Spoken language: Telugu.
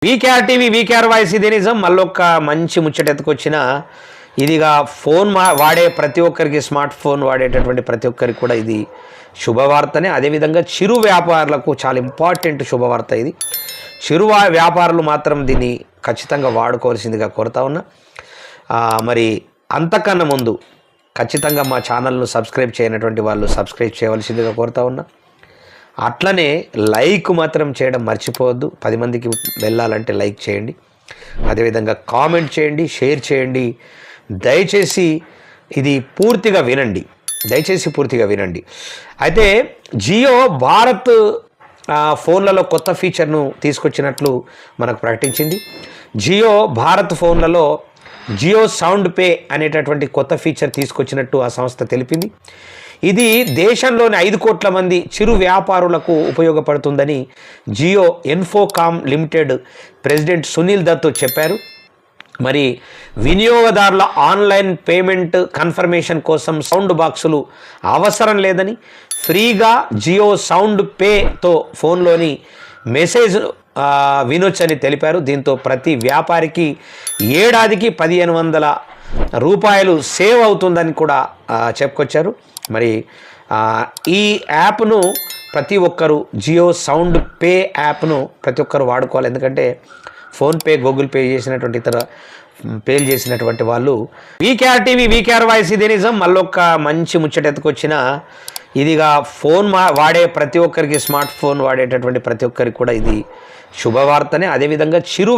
వీకేఆర్ టీవీ వీకేఆర్ వాయిస్ ఇది నిజం మళ్ళొక్క మంచి ముచ్చట ఎత్తుకొచ్చిన ఇదిగా ఫోన్ వాడే ప్రతి ఒక్కరికి స్మార్ట్ ఫోన్ వాడేటటువంటి ప్రతి ఒక్కరికి కూడా ఇది శుభవార్తనే. అదేవిధంగా చిరు వ్యాపారులకు చాలా ఇంపార్టెంట్ శుభవార్త ఇది. చిరు వ్యాపారులు మాత్రం దీన్ని ఖచ్చితంగా వాడుకోవాల్సిందిగా కోరుతా ఉన్నా. మరి అంతకన్నా ముందు ఖచ్చితంగా మా ఛానల్ను సబ్స్క్రైబ్ చేయనటువంటి వాళ్ళు సబ్స్క్రైబ్ చేయవలసిందిగా కోరుతా ఉన్నా. అట్లనే లైక్ మాత్రం చేయడం మర్చిపోవద్దు. 10 మందికి వెళ్ళాలంటే లైక్ చేయండి. అదేవిధంగా కామెంట్ చేయండి, షేర్ చేయండి. దయచేసి ఇది పూర్తిగా వినండి, అయితే జియో భారత్ ఫోన్లలో కొత్త ఫీచర్ను తీసుకొచ్చినట్లు మనకు ప్రకటించింది. జియో భారత్ ఫోన్లలో జియో సౌండ్ పే అనేటటువంటి కొత్త ఫీచర్ తీసుకొచ్చినట్టు ఆ సంస్థ తెలిపింది. ఇది దేశంలోని 5 కోట్ల మంది చిరు వ్యాపారులకు ఉపయోగపడుతుందని Jio Infocomm limited president Sunil Dutt చెప్పారు. మరి వినియోగదారుల ఆన్లైన్ పేమెంట్ కన్ఫర్మేషన్ కోసం సౌండ్ బాక్సులు అవసరం లేదని, ఫ్రీగా జియో సౌండ్ పేతో ఫోన్లోని మెసేజ్ వినొచ్చని తెలిపారు. దీంతో ప్రతి వ్యాపారికి ఏడాదికి 1500 రూపాయలు సేవ్ అవుతుందని కూడా చెప్పుకొచ్చారు. మరి ఈ యాప్ను ప్రతి ఒక్కరు జియో సౌండ్ పే యాప్ను ప్రతి ఒక్కరు వాడుకోవాలి. ఎందుకంటే ఫోన్పే, గూగుల్ పే చేసినటువంటి ఇతర పేలు చేసినటువంటి వాళ్ళు. వీకేఆర్ టీవీ వీకేఆర్ వాయిస్ ఇది నిజం మళ్ళొక్క మంచి ముచ్చట ఎత్తుకొచ్చిన ఇదిగా ఫోన్ వాడే ప్రతి ఒక్కరికి స్మార్ట్ ఫోన్ వాడేటటువంటి ప్రతి ఒక్కరికి కూడా ఇది శుభవార్తనే. అదేవిధంగా చిరు